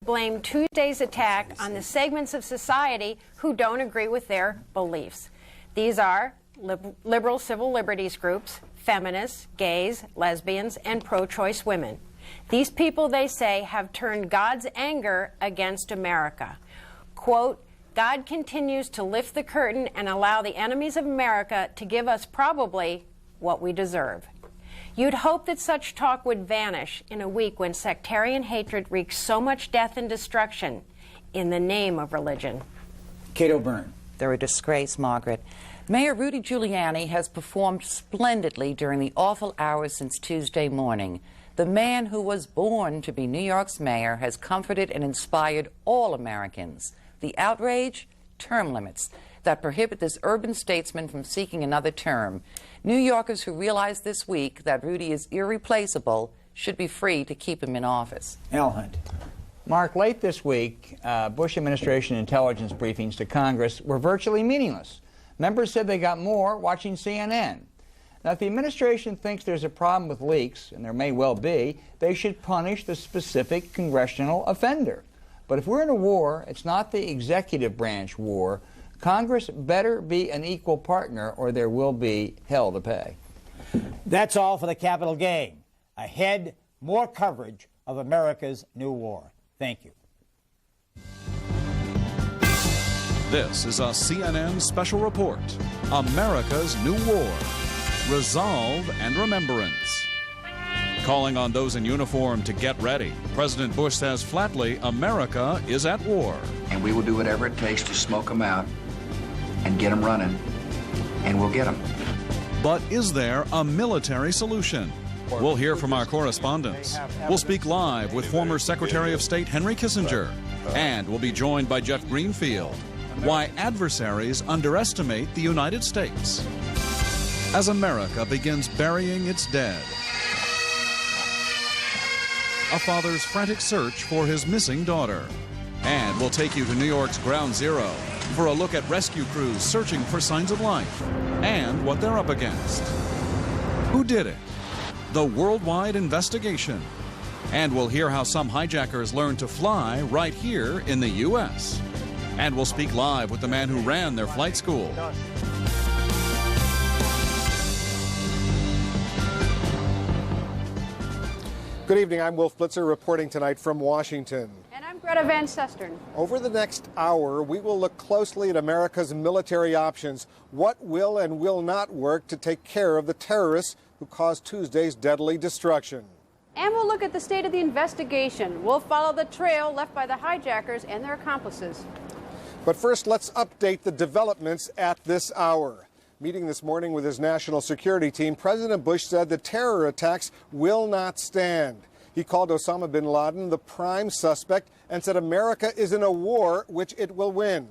blame Tuesday's attack on the segments of society who don't agree with their beliefs. These are liberal civil liberties groups, feminists, gays, lesbians, and pro-choice women. These people, they say, have turned God's anger against America. Quote, God continues to lift the curtain and allow the enemies of America to give us probably what we deserve. You'd hope that such talk would vanish in a week when sectarian hatred wreaks so much death and destruction in the name of religion. Cato Byrne. They're a disgrace, Margaret. Mayor Rudy Giuliani has performed splendidly during the awful hours since Tuesday morning. The man who was born to be New York's mayor has comforted and inspired all Americans. The outrage? Term limits that prohibit this urban statesman from seeking another term. New Yorkers who realize this week that Rudy is irreplaceable should be free to keep him in office. Al Hunt. Mark, late this week, Bush administration intelligence briefings to Congress were virtually meaningless. Members said they got more watching CNN. Now, if the administration thinks there's a problem with leaks, and there may well be, they should punish the specific congressional offender. But if we're in a war, it's not the executive branch war. Congress better be an equal partner or there will be hell to pay. That's all for the Capitol Gang. Ahead, more coverage of America's new war. Thank you. This is a CNN special report. America's new war. Resolve and remembrance. Calling on those in uniform to get ready, President Bush says flatly, America is at war. And we will do whatever it takes to smoke them out and get them running, and we'll get them. But is there a military solution? We'll hear from our correspondents. We'll speak live with former Secretary of State Henry Kissinger. And we'll be joined by Jeff Greenfield. Why adversaries underestimate the United States. As America begins burying its dead. A father's frantic search for his missing daughter. And we'll take you to New York's Ground Zero for a look at rescue crews searching for signs of life and what they're up against. Who did it? The worldwide investigation. And we'll hear how some hijackers learned to fly right here in the U.S. And we'll speak live with the man who ran their flight school. Good evening, I'm Wolf Blitzer reporting tonight from Washington. And I'm Greta Van Susteren. Over the next hour, we will look closely at America's military options. What will and will not work to take care of the terrorists who caused Tuesday's deadly destruction. And we'll look at the state of the investigation. We'll follow the trail left by the hijackers and their accomplices. But first, let's update the developments at this hour. Meeting this morning with his national security team, President Bush said the terror attacks will not stand. He called Osama bin Laden the prime suspect and said America is in a war which it will win.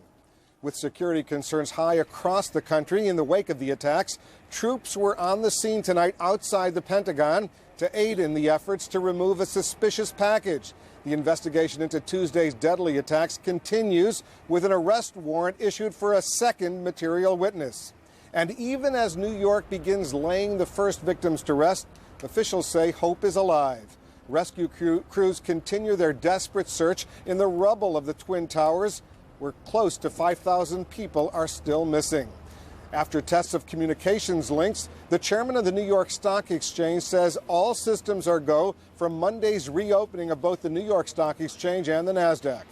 With security concerns high across the country in the wake of the attacks, troops were on the scene tonight outside the Pentagon to aid in the efforts to remove a suspicious package. The investigation into Tuesday's deadly attacks continues with an arrest warrant issued for a second material witness. And even as New York begins laying the first victims to rest, officials say hope is alive. Rescue crews continue their desperate search in the rubble of the Twin Towers, where close to 5,000 people are still missing. After tests of communications links, the chairman of the New York Stock Exchange says all systems are go for Monday's reopening of both the New York Stock Exchange and the NASDAQ.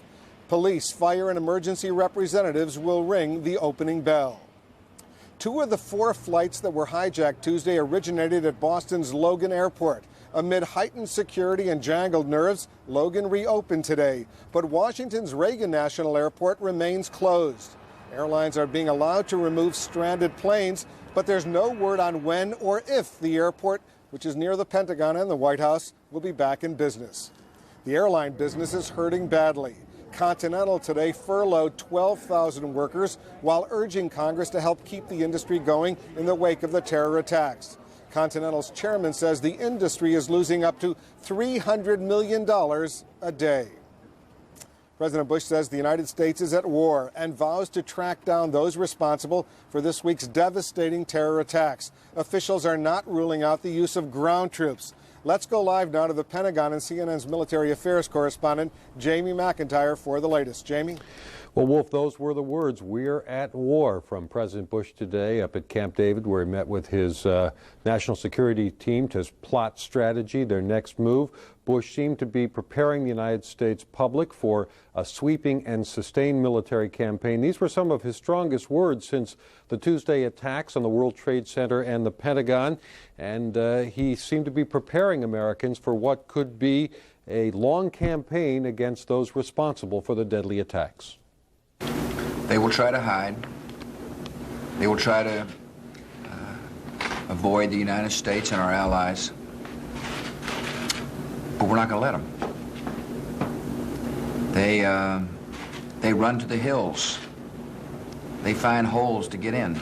Police, fire, and emergency representatives will ring the opening bell. 2 of the 4 flights that were hijacked Tuesday originated at Boston's Logan Airport. Amid heightened security and jangled nerves, Logan reopened today, but Washington's Reagan National Airport remains closed. Airlines are being allowed to remove stranded planes, but there's no word on when or if the airport, which is near the Pentagon and the White House, will be back in business. The airline business is hurting badly. Continental today furloughed 12,000 workers while urging Congress to help keep the industry going in the wake of the terror attacks. Continental's chairman says the industry is losing up to $300 million a day. President Bush says the United States is at war and vows to track down those responsible for this week's devastating terror attacks. Officials are not ruling out the use of ground troops. Let's go live now to the Pentagon and CNN's military affairs correspondent, Jamie McIntyre, for the latest. Jamie? Well, Wolf, those were the words, "We're at war," from President Bush today up at Camp David, where he met with his national security team to plot strategy, their next move. Bush seemed to be preparing the United States public for a sweeping and sustained military campaign. These were some of his strongest words since the Tuesday attacks on the World Trade Center and the Pentagon, and he seemed to be preparing Americans for what could be a long campaign against those responsible for the deadly attacks. They will try to hide. They will try to avoid the United States and our allies. But we're not going to let them. They run to the hills. They find holes to get in.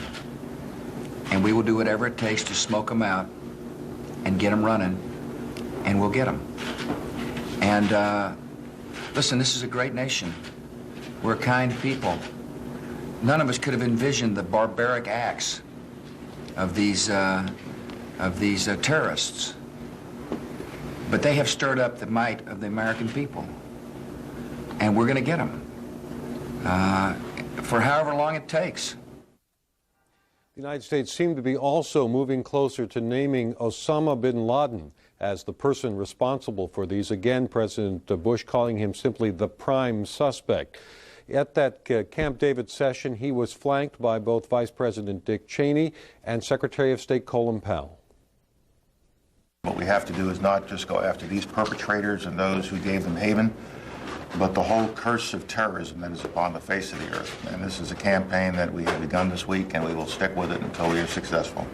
And we will do whatever it takes to smoke them out and get them running, and we'll get them. And listen, this is a great nation. We're a kind people. None of us could have envisioned the barbaric acts of these terrorists. But they have stirred up the might of the American people. And we're going to get them for however long it takes. The United States seemed to be also moving closer to naming Osama bin Laden as the person responsible for these. Again, President Bush calling him simply the prime suspect. At that Camp David session, he was flanked by both Vice President Dick Cheney and Secretary of State Colin Powell. What we have to do is not just go after these perpetrators and those who gave them haven, but the whole curse of terrorism that is upon the face of the earth. And this is a campaign that we have begun this week, and we will stick with it until we are successful.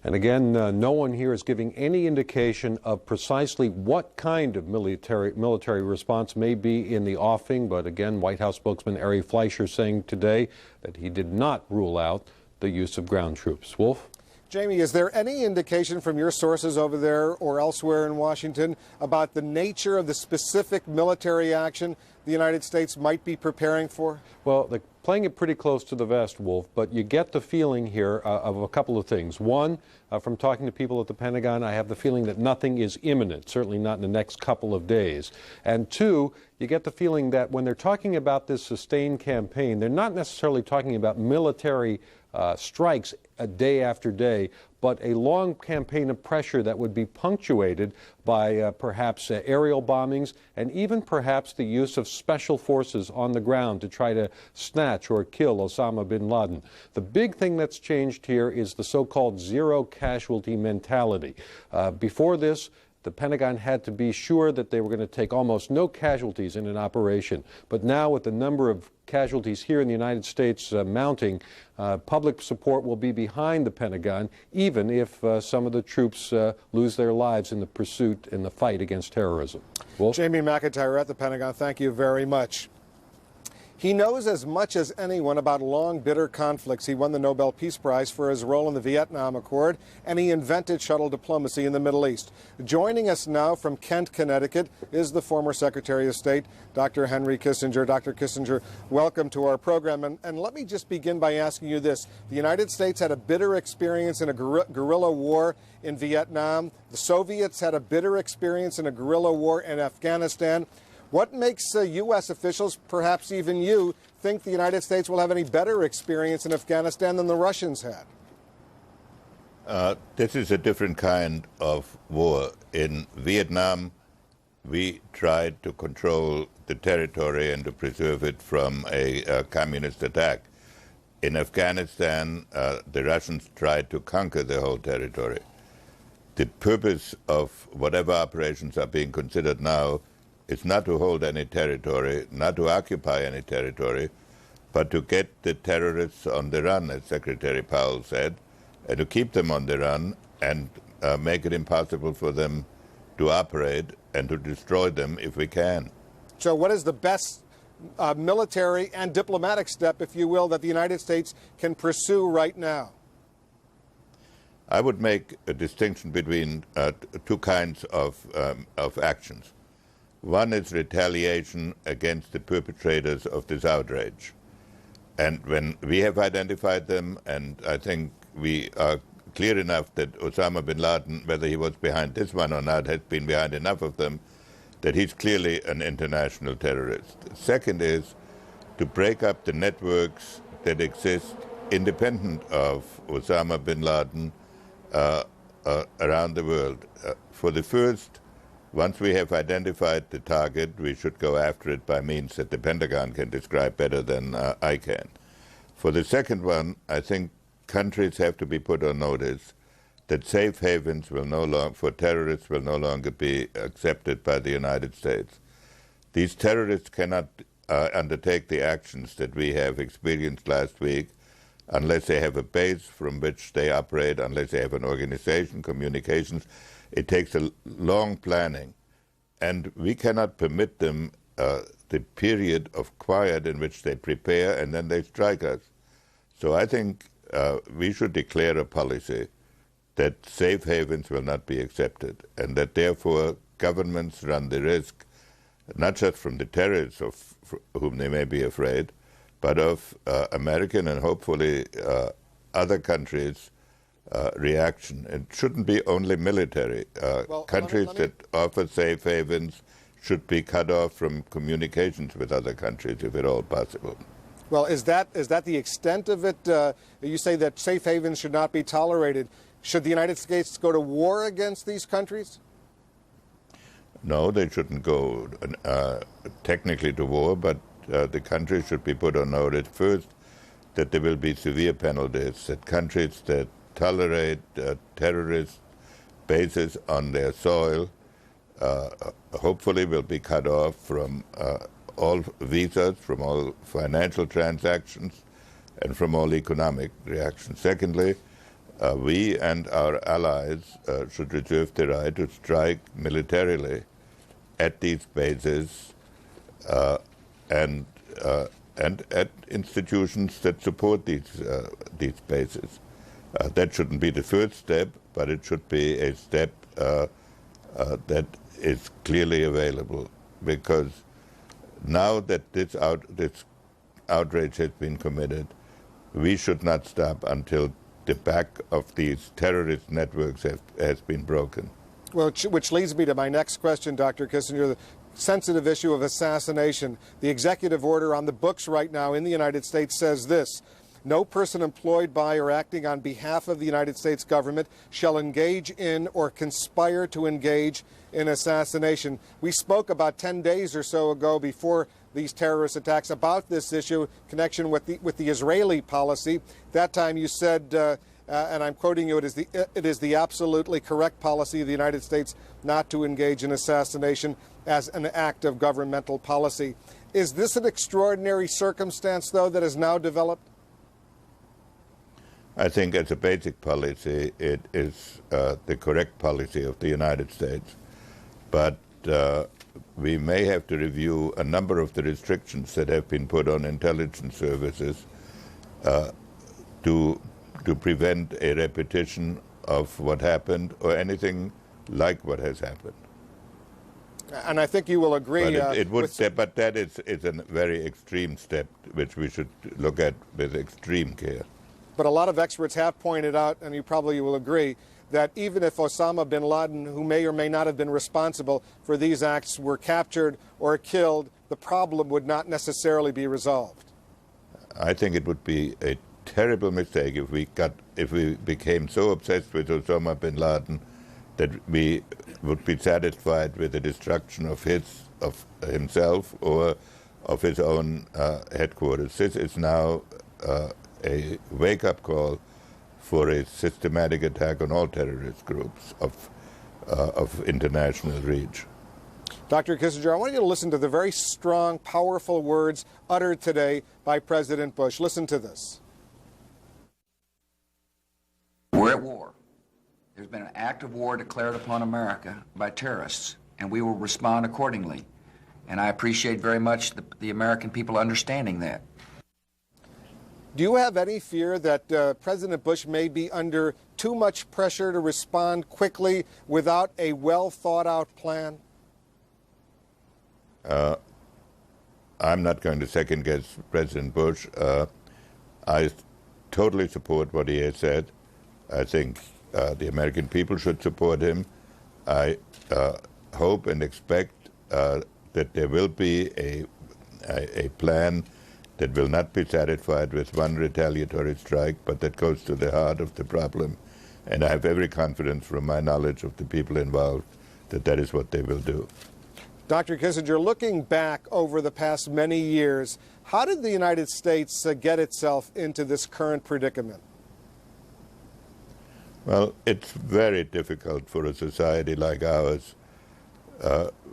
And again, no one here is giving any indication of precisely what kind of military response may be in the offing. But again, White House spokesman Ari Fleischer saying today that he did not rule out the use of ground troops. Wolf? Jamie, is there any indication from your sources over there or elsewhere in Washington about the nature of the specific military action the United States might be preparing for? Well, they're playing it pretty close to the vest, Wolf, but you get the feeling here of a couple of things. One, from talking to people at the Pentagon, I have the feeling that nothing is imminent, certainly not in the next couple of days. And two, you get the feeling that when they're talking about this sustained campaign, they're not necessarily talking about military strikes day after day, but a long campaign of pressure that would be punctuated by perhaps aerial bombings and even perhaps the use of special forces on the ground to try to snatch or kill Osama bin Laden. The big thing that's changed here is the so-called zero casualty mentality. Before this, the Pentagon had to be sure that they were going to take almost no casualties in an operation. But now, with the number of casualties here in the United States mounting, public support will be behind the Pentagon, even if some of the troops lose their lives in the pursuit, in the fight against terrorism. Wolf? Jamie McIntyre at the Pentagon, thank you very much. He knows as much as anyone about long, bitter conflicts. He won the Nobel Peace Prize for his role in the Vietnam Accord, and he invented shuttle diplomacy in the Middle East. Joining us now from Kent, Connecticut, is the former Secretary of State, Dr. Henry Kissinger. Dr. Kissinger, welcome to our program. And let me just begin by asking you this. The United States had a bitter experience in a guerrilla war in Vietnam. The Soviets had a bitter experience in a guerrilla war in Afghanistan. What makes U.S. officials, perhaps even you, think the United States will have any better experience in Afghanistan than the Russians had? This is a different kind of war. In Vietnam, we tried to control the territory and to preserve it from a communist attack. In Afghanistan, the Russians tried to conquer the whole territory. The purpose of whatever operations are being considered now is not to hold any territory, not to occupy any territory, but to get the terrorists on the run, as Secretary Powell said, and to keep them on the run and make it impossible for them to operate and to destroy them if we can. So what is the best military and diplomatic step, if you will, that the United States can pursue right now? I would make a distinction between two kinds of actions. One is retaliation against the perpetrators of this outrage. And when we have identified them, and I think we are clear enough that Osama bin Laden, whether he was behind this one or not, has been behind enough of them, that he's clearly an international terrorist. Second is to break up the networks that exist independent of Osama bin Laden around the world. For the first, once we have identified the target, we should go after it by means that the Pentagon can describe better than I can. For the second one, I think countries have to be put on notice that safe havens for terrorists will no longer be accepted by the United States. These terrorists cannot undertake the actions that we have experienced last week unless they have a base from which they operate, unless they have an organization, communications. It takes a long planning, and we cannot permit them the period of quiet in which they prepare and then they strike us. So I think we should declare a policy that safe havens will not be accepted, and that therefore governments run the risk, not just from the terrorists of whom they may be afraid, but of American and hopefully other countries' reaction. It shouldn't be only military. Countries that offer safe havens should be cut off from communications with other countries, if at all possible. Well, is that the extent of it? You say that safe havens should not be tolerated. Should the United States go to war against these countries? No, they shouldn't go technically to war, but the countries should be put on notice first that there will be severe penalties, that countries that tolerate terrorist bases on their soil hopefully will be cut off from all visas, from all financial transactions, and from all economic reactions. Secondly, we and our allies should reserve the right to strike militarily at these bases and at institutions that support these bases. That shouldn't be the first step, but it should be a step that is clearly available, because now that this outrage has been committed, we should not stop until the back of these terrorist networks has been broken. Well, which leads me to my next question, Dr. Kissinger, the sensitive issue of assassination. The executive order on the books right now in the United States says this: no person employed by or acting on behalf of the United States government shall engage in or conspire to engage in assassination. We spoke about 10 days or so ago, before these terrorist attacks, about this issue in connection with the Israeli policy. That time you said, and I'm quoting you, it is the absolutely correct policy of the United States not to engage in assassination as an act of governmental policy. Is this an extraordinary circumstance, though, that has now developed? I think as a basic policy, it is the correct policy of the United States. But we may have to review a number of the restrictions that have been put on intelligence services to prevent a repetition of what happened or anything like what has happened. And I think you will agree. But that is a very extreme step, which we should look at with extreme care. But a lot of experts have pointed out, and you probably will agree, that even if Osama bin Laden, who may or may not have been responsible for these acts, were captured or killed, the problem would not necessarily be resolved. I think it would be a terrible mistake if we became so obsessed with Osama bin Laden that we would be satisfied with the destruction of himself or of his own headquarters. This is now a wake-up call for a systematic attack on all terrorist groups of international reach. Dr. Kissinger, I want you to listen to the very strong, powerful words uttered today by President Bush. Listen to this. We're at war. There's been an act of war declared upon America by terrorists, and we will respond accordingly. And I appreciate very much the American people understanding that. Do you have any fear that President Bush may be under too much pressure to respond quickly without a well-thought-out plan? I'm not going to second-guess President Bush. I totally support what he has said. I think the American people should support him. I hope and expect that there will be a plan that will not be satisfied with one retaliatory strike, but that goes to the heart of the problem. And I have every confidence from my knowledge of the people involved that that is what they will do. Dr. Kissinger, looking back over the past many years, how did the United States get itself into this current predicament? Well, it's very difficult for a society like ours,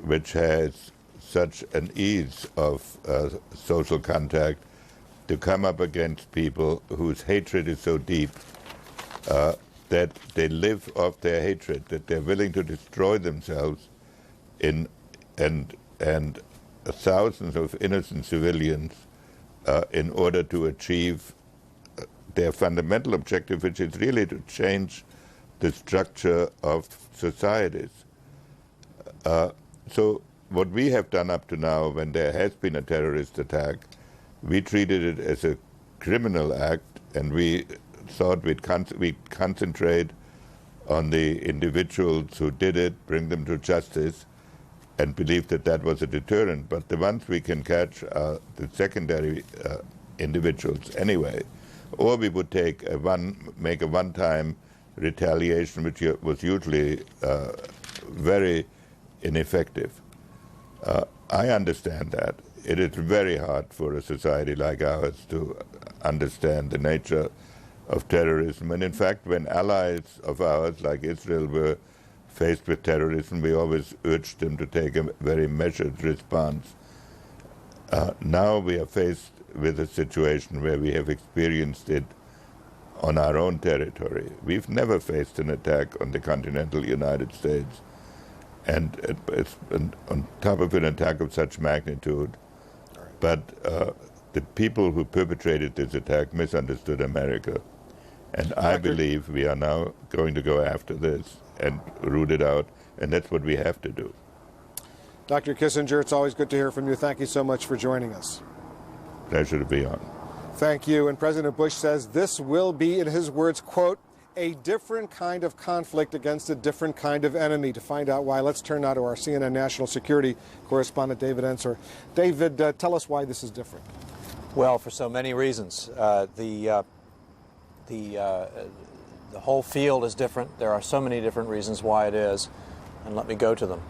which has such an ease of social contact, to come up against people whose hatred is so deep that they live off their hatred, that they're willing to destroy themselves and thousands of innocent civilians in order to achieve their fundamental objective, which is really to change the structure of societies. So what we have done up to now, when there has been a terrorist attack, we treated it as a criminal act, and we thought we'd concentrate on the individuals who did it, bring them to justice, and believe that that was a deterrent. But the ones we can catch are the secondary individuals anyway. Or we would make a one-time retaliation, which was usually very ineffective. I understand that. It is very hard for a society like ours to understand the nature of terrorism. And in fact, when allies of ours, like Israel, were faced with terrorism, we always urged them to take a very measured response. Now we are faced with a situation where we have experienced it on our own territory. We've never faced an attack on the continental United States, and it's on top of an attack of such magnitude. But the people who perpetrated this attack misunderstood America. And I believe we are now going to go after this and root it out, and that's what we have to do. Dr. Kissinger, it's always good to hear from you. Thank you so much for joining us. Pleasure to be on. Thank you. And President Bush says this will be, in his words, quote, a different kind of conflict against a different kind of enemy. To find out why, let's turn now to our CNN national security correspondent, David Ensor. David, tell us why this is different. Well, for so many reasons. The whole field is different. There are so many different reasons why it is, and let me go to them.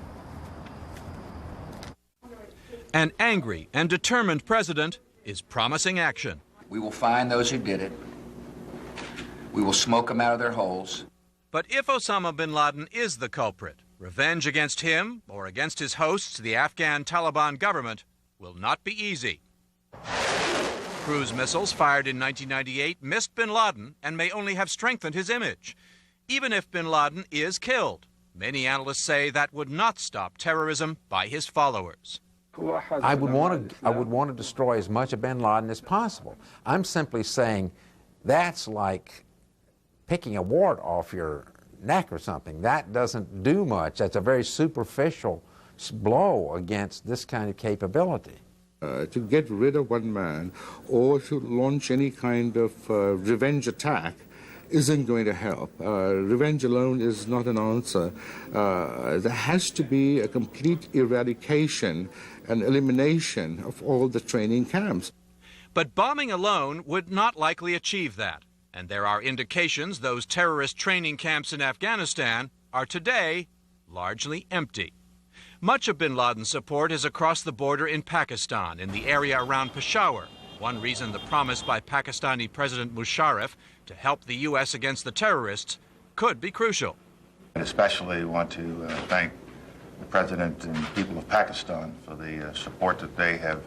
An angry and determined president is promising action. We will find those who did it. We will smoke them out of their holes. But if Osama bin Laden is the culprit, revenge against him or against his hosts, the Afghan Taliban government, will not be easy. Cruise missiles fired in 1998 missed bin Laden and may only have strengthened his image. Even if bin Laden is killed, many analysts say that would not stop terrorism by his followers. I would want to destroy as much of bin Laden as possible. I'm simply saying that's like picking a wart off your neck or something. That doesn't do much. That's a very superficial blow against this kind of capability. To get rid of one man or to launch any kind of revenge attack isn't going to help. Revenge alone is not an answer. There has to be a complete eradication and elimination of all the training camps. But bombing alone would not likely achieve that. And there are indications those terrorist training camps in Afghanistan are today largely empty. Much of bin Laden's support is across the border in Pakistan, in the area around Peshawar. One reason the promise by Pakistani President Musharraf to help the U.S. against the terrorists could be crucial. I especially want to thank the President and people of Pakistan for the support that they have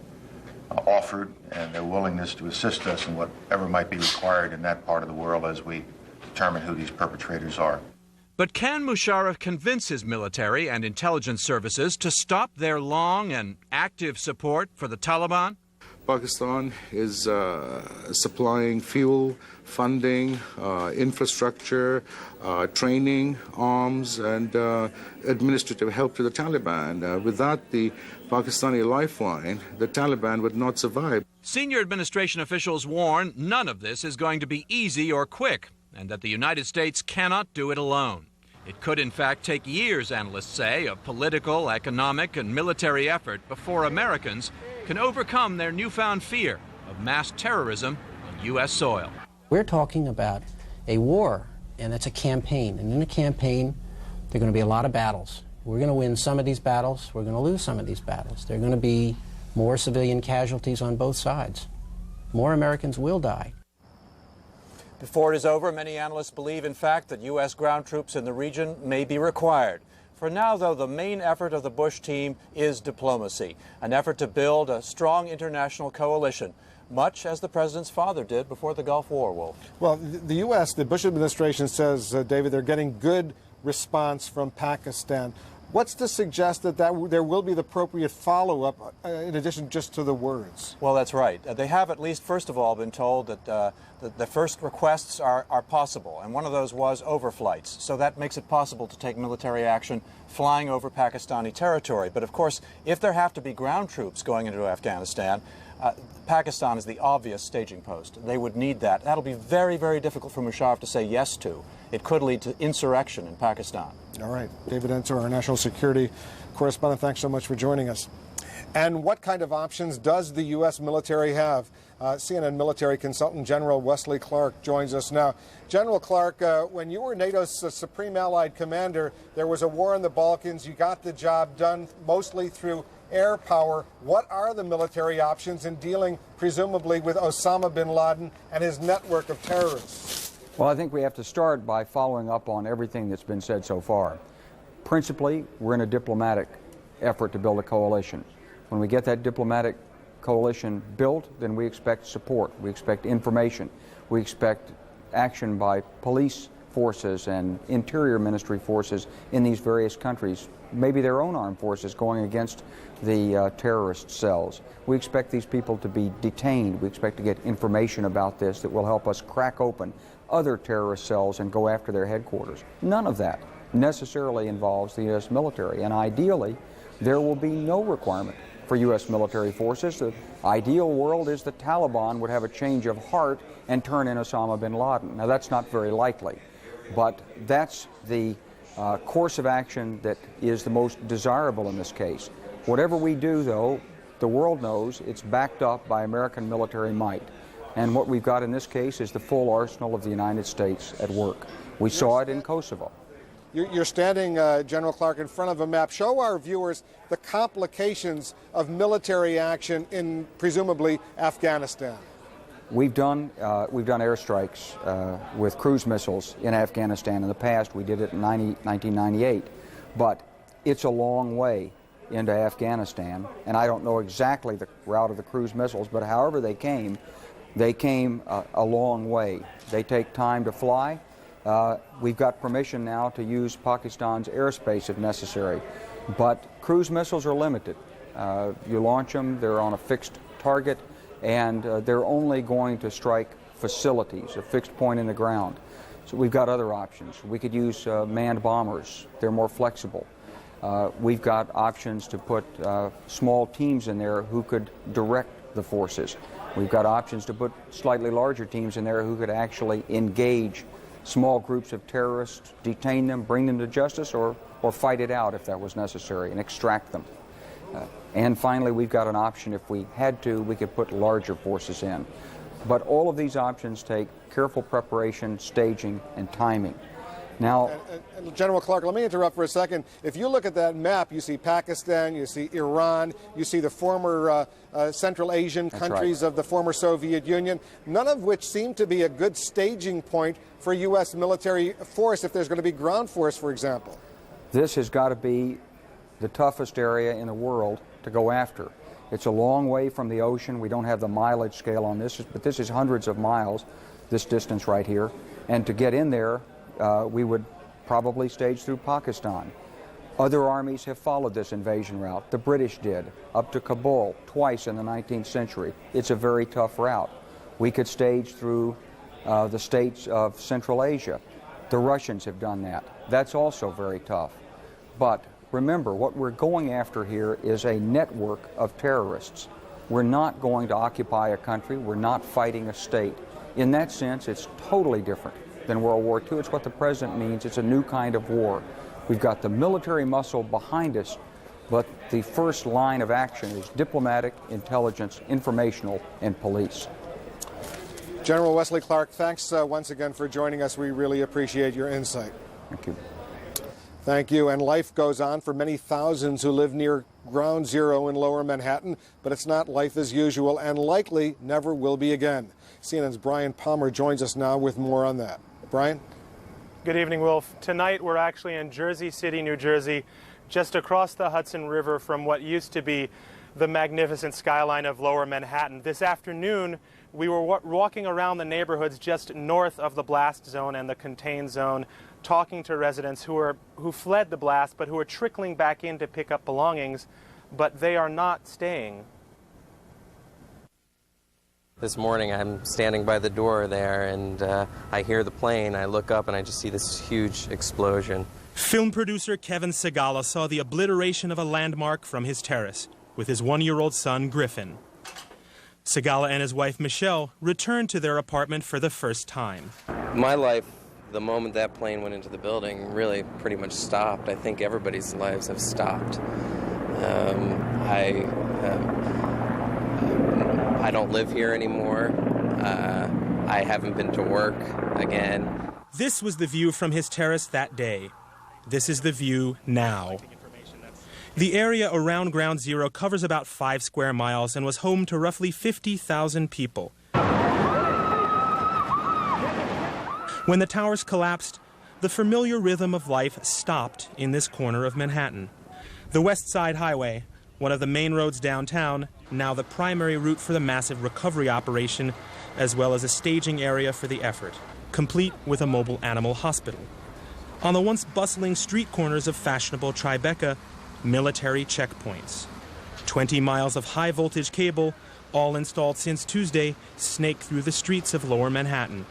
offered and their willingness to assist us in whatever might be required in that part of the world as we determine who these perpetrators are. But can Musharraf convince his military and intelligence services to stop their long and active support for the Taliban? Pakistan is supplying fuel, funding, infrastructure, training, arms, and administrative help to the Taliban. Without the Pakistani lifeline, the Taliban would not survive. Senior administration officials warn none of this is going to be easy or quick. and that the United States cannot do it alone. It could, in fact, take years, analysts say, of political, economic, and military effort before Americans can overcome their newfound fear of mass terrorism on U.S. soil. We're talking about a war, and that's a campaign. And in a campaign, there are going to be a lot of battles. We're going to win some of these battles. We're going to lose some of these battles. There are going to be more civilian casualties on both sides. More Americans will die. Before it is over, many analysts believe, in fact, that U.S. ground troops in the region may be required. For now, though, the main effort of the Bush team is diplomacy, an effort to build a strong international coalition, much as the president's father did before the Gulf War, Wolf. Well, the U.S., the Bush administration says, David, they're getting good response from Pakistan. What's to suggest that there will be the appropriate follow-up in addition just to the words? Well, that's right. They have at least, first of all, been told that the first requests are possible, and one of those was overflights. So that makes it possible to take military action flying over Pakistani territory. But of course, if there have to be ground troops going into Afghanistan, Pakistan is the obvious staging post. They would need that. That'll be very, very difficult for Musharraf to say yes to. It could lead to insurrection in Pakistan. All right. David Ensor, our national security correspondent, thanks so much for joining us. And what kind of options does the U.S. military have? CNN military consultant General Wesley Clark joins us now. General Clark, when you were NATO's supreme allied commander, there was a war in the Balkans. You got the job done mostly through air power. What are the military options in dealing, presumably, with Osama bin Laden and his network of terrorists? Well, I think we have to start by following up on everything that's been said so far. Principally, we're in a diplomatic effort to build a coalition. When we get that diplomatic coalition built, then we expect support, we expect information, we expect action by police forces and interior ministry forces in these various countries, maybe their own armed forces going against the terrorist cells. We expect these people to be detained. We expect to get information about this that will help us crack open other terrorist cells and go after their headquarters. None of that necessarily involves the U.S. military, and ideally there will be no requirement for U.S. military forces. The ideal world is the Taliban would have a change of heart and turn in Osama bin Laden. Now, that's not very likely, but that's the course of action that is the most desirable in this case. Whatever we do, though, the world knows it's backed up by American military might. And what we've got in this case is the full arsenal of the United States at work. We saw it in Kosovo. You're standing, General Clark, in front of a map. Show our viewers the complications of military action in, presumably, Afghanistan. We've done airstrikes with cruise missiles in Afghanistan in the past. We did it in 1998. But it's a long way into Afghanistan, and I don't know exactly the route of the cruise missiles, but however they came a long way. They take time to fly. We've got permission now to use Pakistan's airspace if necessary, but cruise missiles are limited. You launch them, they're on a fixed target, and they're only going to strike facilities, a fixed point in the ground. So we've got other options. We could use manned bombers. They're more flexible. We've got options to put small teams in there who could direct the forces. We've got options to put slightly larger teams in there who could actually engage small groups of terrorists, detain them, bring them to justice, or fight it out if that was necessary and extract them. And finally, we've got an option, if we had to, we could put larger forces in. But all of these options take careful preparation, staging, and timing. Now, and General Clark, let me interrupt for a second. If you look at that map, you see Pakistan, you see Iran, you see the former Central Asian countries of the former Soviet Union, none of which seem to be a good staging point for U.S. military force if there's going to be ground force, for example. This has got to be the toughest area in the world to go after. It's a long way from the ocean. We don't have the mileage scale on this, but this is hundreds of miles, this distance right here. And to get in there, we would probably stage through Pakistan. Other armies have followed this invasion route. The British did, up to Kabul twice in the 19th century. It's a very tough route. We could stage through the states of Central Asia. The Russians have done that. That's also very tough. But remember, what we're going after here is a network of terrorists. We're not going to occupy a country. We're not fighting a state. In that sense, it's totally different than World War II. It's what the president means. It's a new kind of war. We've got the military muscle behind us, but the first line of action is diplomatic, intelligence, informational, and police. General Wesley Clark, thanks once again for joining us. We really appreciate your insight. Thank you. Thank you. And life goes on for many thousands who live near Ground Zero in Lower Manhattan, but it's not life as usual and likely never will be again. CNN's Brian Palmer joins us now with more on that. Brian? Good evening, Wolf. Tonight we're actually in Jersey City, New Jersey, just across the Hudson River from what used to be the magnificent skyline of Lower Manhattan. This afternoon, we were walking around the neighborhoods just north of the blast zone and the contained zone, talking to residents who fled the blast but who are trickling back in to pick up belongings, but they are not staying. This morning I'm standing by the door there and I hear the plane. I look up and I just see this huge explosion. Film producer Kevin Segala saw the obliteration of a landmark from his terrace with his one-year-old son Griffin. Segala and his wife Michelle returned to their apartment for the first time. My life, the moment that plane went into the building, really pretty much stopped. I think everybody's lives have stopped. I don't live here anymore. I haven't been to work again. This was the view from his terrace that day. This is the view now. The area around Ground Zero covers about 5 square miles and was home to roughly 50,000 people. When the towers collapsed, the familiar rhythm of life stopped in this corner of Manhattan. The West Side Highway, one of the main roads downtown, now the primary route for the massive recovery operation, as well as a staging area for the effort, complete with a mobile animal hospital. On the once bustling street corners of fashionable Tribeca, military checkpoints. 20 miles of high-voltage cable, all installed since Tuesday, snake through the streets of Lower Manhattan.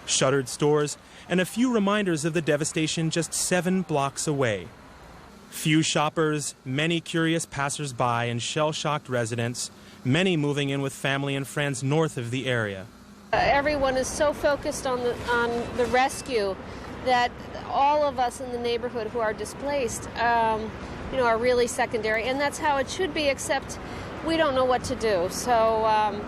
Shuttered stores, and a few reminders of the devastation just 7 blocks away. Few shoppers, many curious passers-by and shell-shocked residents, many moving in with family and friends north of the area. Everyone is so focused on the rescue that all of us in the neighborhood who are displaced are really secondary, and that's how it should be, except we don't know what to do. So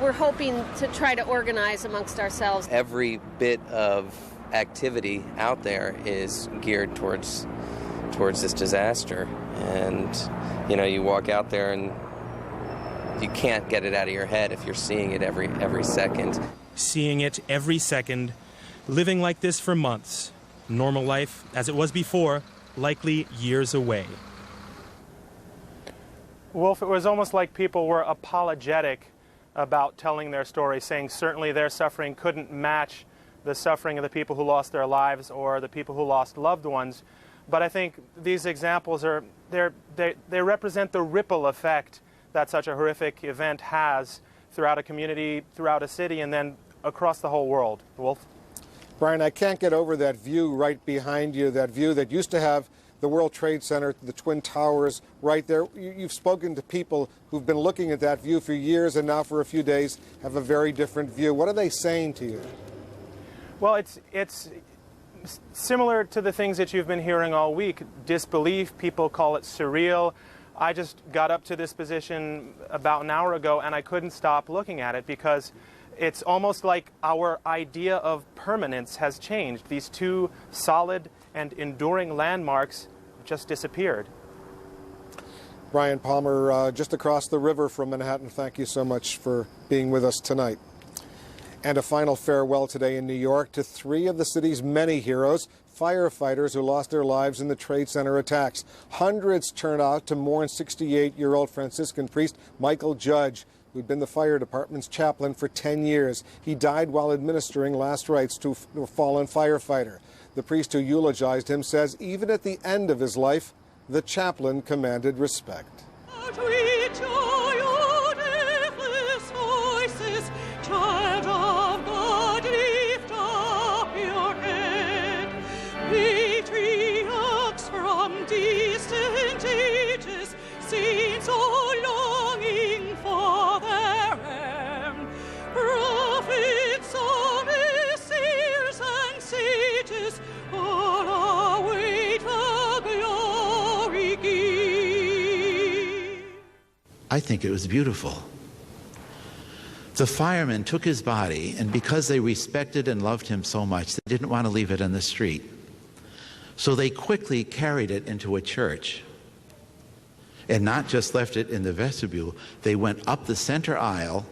we're hoping to try to organize amongst ourselves. Every bit of activity out there is geared towards this disaster, and you walk out there and you can't get it out of your head if you're seeing it every second. Seeing it every second, living like this for months, normal life as it was before, likely years away. Wolf, it was almost like people were apologetic about telling their story, saying certainly their suffering couldn't match the suffering of the people who lost their lives or the people who lost loved ones. But I think these examples they represent the ripple effect that such a horrific event has throughout a community, throughout a city, and then across the whole world. Wolf? Brian, I can't get over that view right behind you, that view that used to have the World Trade Center, the Twin Towers right there. You've spoken to people who've been looking at that view for years and now for a few days have a very different view. What are they saying to you? Well, it's similar to the things that you've been hearing all week. Disbelief, people call it surreal. I just got up to this position about an hour ago and I couldn't stop looking at it because it's almost like our idea of permanence has changed. These 2 solid and enduring landmarks just disappeared. Brian Palmer, just across the river from Manhattan, thank you so much for being with us tonight. And a final farewell today in New York to 3 of the city's many heroes, firefighters who lost their lives in the Trade Center attacks. Hundreds turned out to mourn 68-year-old Franciscan priest Michael Judge, who'd been the fire department's chaplain for 10 years. He died while administering last rites to a fallen firefighter. The priest who eulogized him says even at the end of his life, the chaplain commanded respect. Child of God, lift up your head. Patriarchs from distant ages, saints all longing for their end. Prophets, messengers, I think it was beautiful. The firemen took his body, and because they respected and loved him so much, they didn't want to leave it in the street. So they quickly carried it into a church, and not just left it in the vestibule. They went up the center aisle.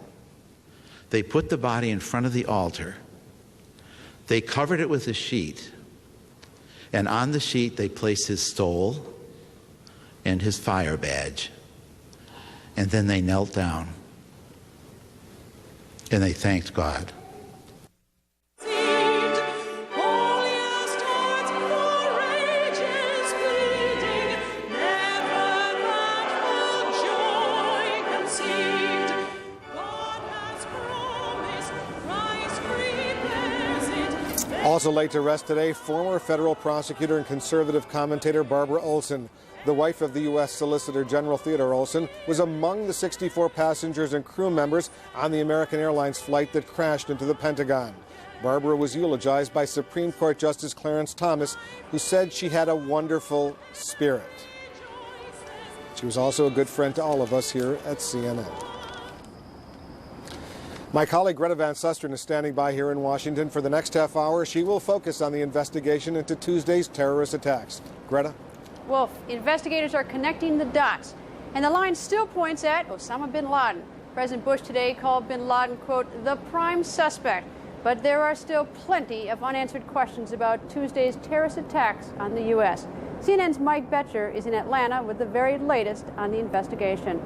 They put the body in front of the altar. They covered it with a sheet, and on the sheet they placed his stole and his fire badge. And then they knelt down and they thanked God. Also laid to rest today, former federal prosecutor and conservative commentator Barbara Olson. The wife of the U.S. Solicitor General Theodore Olson was among the 64 passengers and crew members on the American Airlines flight that crashed into the Pentagon. Barbara was eulogized by Supreme Court Justice Clarence Thomas, who said she had a wonderful spirit. She was also a good friend to all of us here at CNN. My colleague Greta Van Susteren is standing by here in Washington. For the next half hour, she will focus on the investigation into Tuesday's terrorist attacks. Greta? Wolf, investigators are connecting the dots, and the line still points at Osama bin Laden. President Bush today called bin Laden, quote, the prime suspect. But there are still plenty of unanswered questions about Tuesday's terrorist attacks on the U.S. CNN's Mike Betcher is in Atlanta with the very latest on the investigation.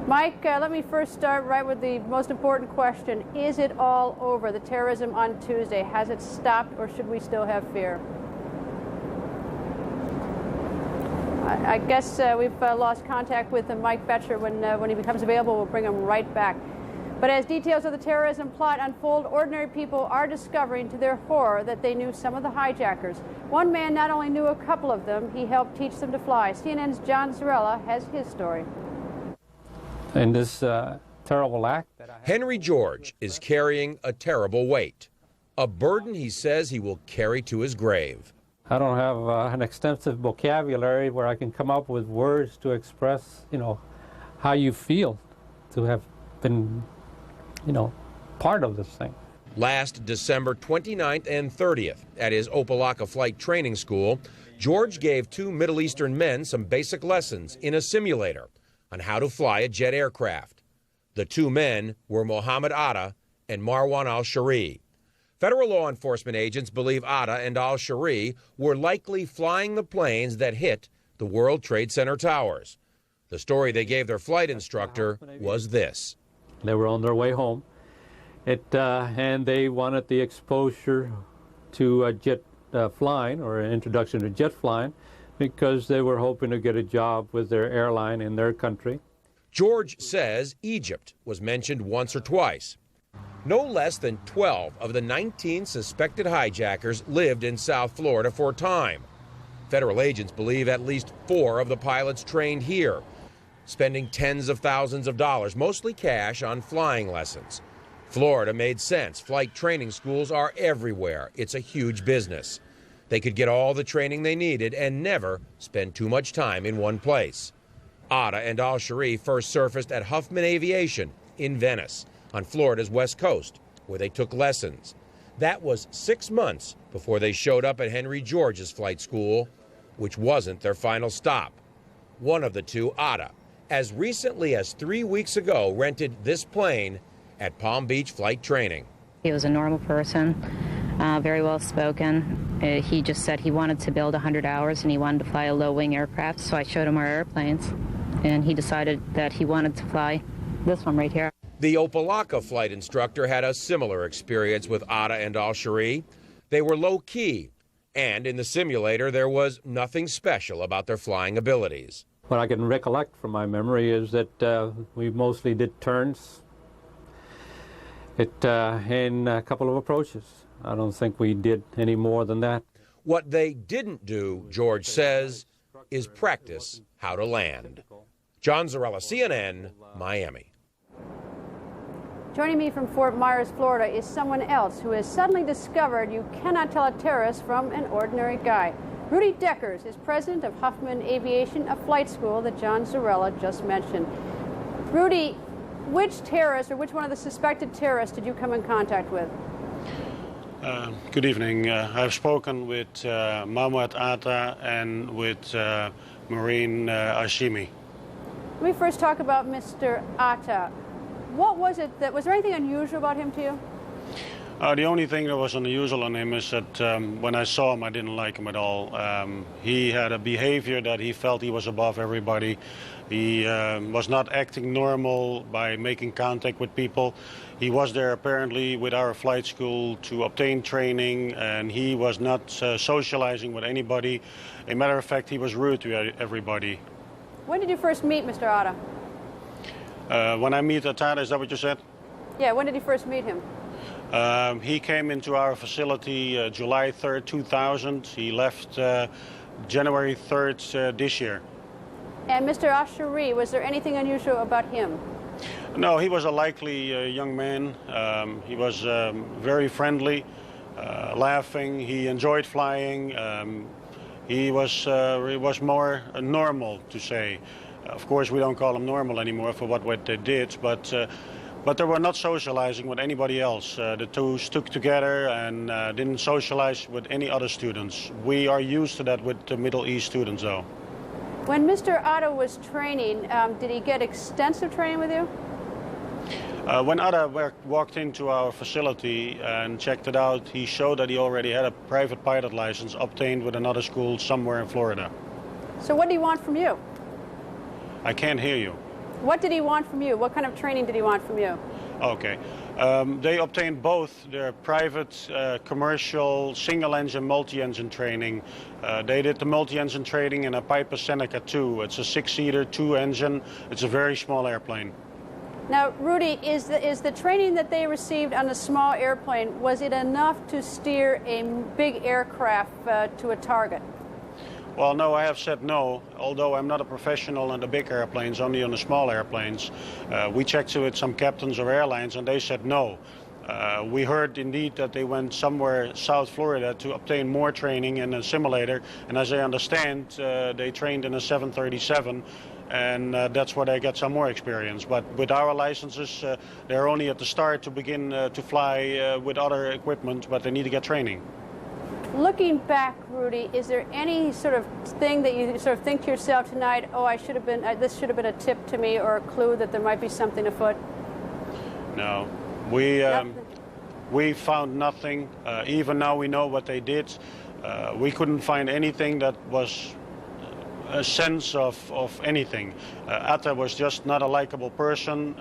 Mike, let me first start right with the most important question. Is it all over, the terrorism on Tuesday? Has it stopped, or should we still have fear? I guess we've lost contact with Mike Betcher. When he becomes available, we'll bring him right back. But as details of the terrorism plot unfold, ordinary people are discovering to their horror that they knew some of the hijackers. One man not only knew a couple of them, he helped teach them to fly. CNN's John Zarrella has his story. And this terrible act Henry George is carrying a terrible weight, a burden he says he will carry to his grave. I don't have an extensive vocabulary where I can come up with words to express, how you feel to have been, part of this thing. Last December 29th and 30th at his Opa-locka Flight Training School, George gave two Middle Eastern men some basic lessons in a simulator on how to fly a jet aircraft. The two men were Mohammed Atta and Marwan al-Shari. Federal law enforcement agents believe Atta and al-Shari were likely flying the planes that hit the World Trade Center towers. The story they gave their flight instructor was this. They were on their way home, and they wanted the exposure to jet flying, or an introduction to jet flying, because they were hoping to get a job with their airline in their country. George says Egypt was mentioned once or twice. No less than 12 of the 19 suspected hijackers lived in South Florida for a time. Federal agents believe at least 4 of the pilots trained here, spending tens of thousands of dollars, mostly cash, on flying lessons. Florida made sense. Flight training schools are everywhere. It's a huge business. They could get all the training they needed and never spend too much time in one place. Atta and al-Shari first surfaced at Huffman Aviation in Venice, on Florida's west coast, where they took lessons. That was 6 months before they showed up at Henry George's flight school, which wasn't their final stop. One of the two, Atta, as recently as 3 weeks ago, rented this plane at Palm Beach Flight Training. He was a normal person, very well spoken. He just said he wanted to build 100 hours and he wanted to fly a low-wing aircraft, so I showed him our airplanes, and he decided that he wanted to fly this one right here. The Opa-locka flight instructor had a similar experience with Atta and al-Shari. They were low-key, and in the simulator there was nothing special about their flying abilities. What I can recollect from my memory is that we mostly did turns in a couple of approaches. I don't think we did any more than that. What they didn't do, George says, is practice how to land. John Zarrella, CNN, Miami. Joining me from Fort Myers, Florida, is someone else who has suddenly discovered you cannot tell a terrorist from an ordinary guy. Rudy Deckers is president of Huffman Aviation, a flight school that John Zarrella just mentioned. Rudy, which terrorist or which one of the suspected terrorists did you come in contact with? Good evening. I've spoken with Mahmoud Atta and with Marine Hashimi. Let me first talk about Mr. Atta. What was it that, was there anything unusual about him to you? The only thing that was unusual on him is that when I saw him, I didn't like him at all. He had a behavior that he felt he was above everybody. He was not acting normal by making contact with people. He was there apparently with our flight school to obtain training, and he was not socializing with anybody. As a matter of fact, he was rude to everybody. When did you first meet Mr. Atta? When I meet Atta, is that what you said? Yeah, when did you first meet him? He came into our facility July 3rd, 2000. He left January 3rd this year. And Mr. Ashari, was there anything unusual about him? No, he was a likely young man. He was very friendly, laughing. He enjoyed flying. He was more normal, to say. Of course, we don't call him normal anymore for what they did, but they were not socializing with anybody else. The two stuck together and didn't socialize with any other students. We are used to that with the Middle East students, though. When Mr. Atta was training, did he get extensive training with you? When Atta walked into our facility and checked it out, he showed that he already had a private pilot license obtained with another school somewhere in Florida. So what did he want from you? I can't hear you. What did he want from you? What kind of training did he want from you? Okay. They obtained both their private, commercial, single-engine, multi-engine training. They did the multi-engine training in a Piper Seneca 2. It's a six-seater, two-engine. It's a very small airplane. Now, Rudy, is the training that they received on a small airplane, was it enough to steer a big aircraft to a target? Well, no, I have said no, although I'm not a professional on the big airplanes, only on the small airplanes. We checked with some captains of airlines, and they said no. We heard indeed that they went somewhere South Florida to obtain more training in a simulator, and as I understand, they trained in a 737, and that's where they get some more experience. But with our licenses, they're only at the start to begin to fly with other equipment, but they need to get training. Looking back, Rudy, is there any sort of thing that you sort of think to yourself tonight, oh, I should have been, this should have been a tip to me or a clue that there might be something afoot? No. We found nothing. Even now we know what they did. We couldn't find anything that was a sense of anything. Atta was just not a likable person.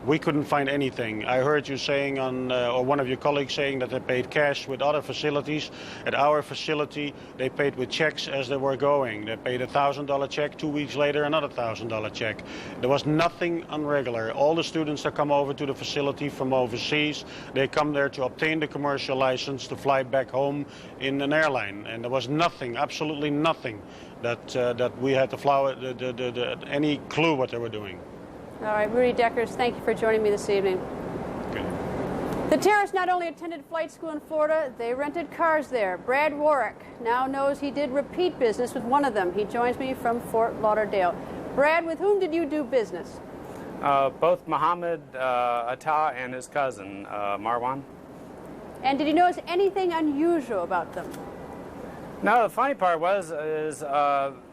We couldn't find anything. I heard you saying or one of your colleagues saying that they paid cash with other facilities. At our facility, they paid with checks as they were going. They paid a $1,000 check, 2 weeks later another $1,000 check. There was nothing irregular. All the students that come over to the facility from overseas, they come there to obtain the commercial license to fly back home in an airline. And there was nothing, absolutely nothing, that we had to fly, any clue what they were doing. All right, Rudy Deckers, thank you for joining me this evening. Okay. The terrorists not only attended flight school in Florida, they rented cars there. Brad Warwick now knows he did repeat business with one of them. He joins me from Fort Lauderdale. Brad, with whom did you do business? Both Mohammed Atta and his cousin, Marwan. And did you notice anything unusual about them? No, the funny part is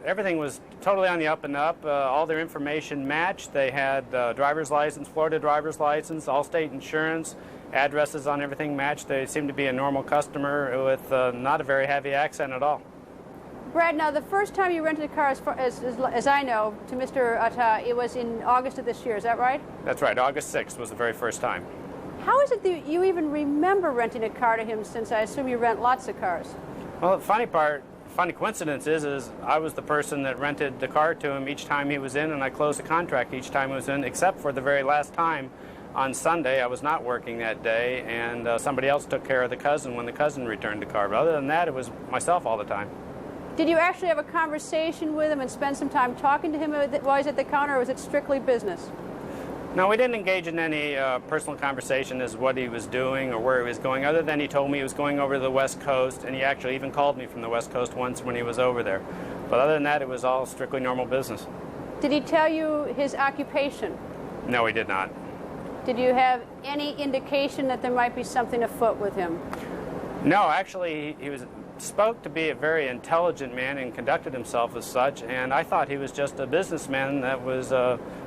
everything was totally on the up and up. All their information matched. They had driver's license, Florida driver's license, Allstate insurance, addresses on everything matched. They seemed to be a normal customer with not a very heavy accent at all. Brad, now the first time you rented a car, as I know, to Mr. Atta, it was in August of this year, is that right? That's right, August 6th was the very first time. How is it that you even remember renting a car to him, since I assume you rent lots of cars? Well, the funny coincidence is I was the person that rented the car to him each time he was in, and I closed the contract each time he was in, except for the very last time on Sunday. I was not working that day, and somebody else took care of the cousin when the cousin returned the car. But other than that, it was myself all the time. Did you actually have a conversation with him and spend some time talking to him while he's at the counter, or was it strictly business? No, we didn't engage in any personal conversation as what he was doing or where he was going, other than he told me he was going over to the West Coast, and he actually even called me from the West Coast once when he was over there. But other than that, it was all strictly normal business. Did he tell you his occupation? No, he did not. Did you have any indication that there might be something afoot with him? No, actually, he spoke to be a very intelligent man and conducted himself as such, and I thought he was just a businessman that was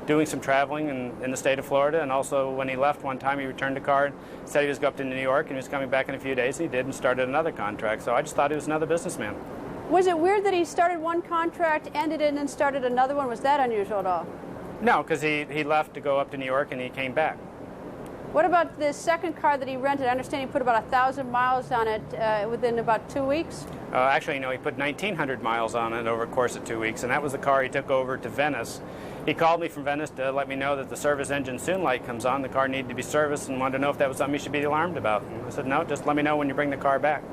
doing some traveling in the state of Florida, and also when he left one time he returned a card, said he was going up to New York and he was coming back in a few days, and he did, and started another contract. So I just thought he was another businessman. Was it weird that he started one contract, ended it, and then started another one? Was that unusual at all? No, because he left to go up to New York and he came back. What about the second car that he rented? I understand he put about 1,000 miles on it within about 2 weeks? Actually, no, he put 1,900 miles on it over the course of 2 weeks, and that was the car he took over to Venice. He called me from Venice to let me know that the service engine soon light comes on. The car needed to be serviced and wanted to know if that was something you should be alarmed about. And I said, no, just let me know when you bring the car back.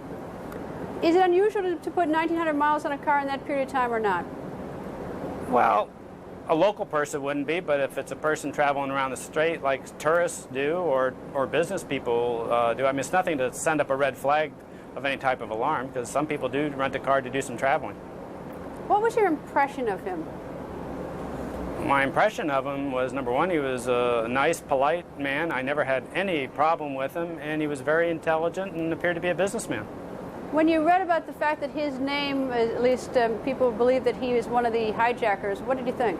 Is it unusual to put 1,900 miles on a car in that period of time or not? Well, a local person wouldn't be, but if it's a person traveling around the strait like tourists do or business people do, I mean, it's nothing to send up a red flag of any type of alarm, because some people do rent a car to do some traveling. What was your impression of him? My impression of him was, number one, he was a nice, polite man. I never had any problem with him, and he was very intelligent and appeared to be a businessman. When you read about the fact that his name, at least people believe that he was one of the hijackers, what did you think?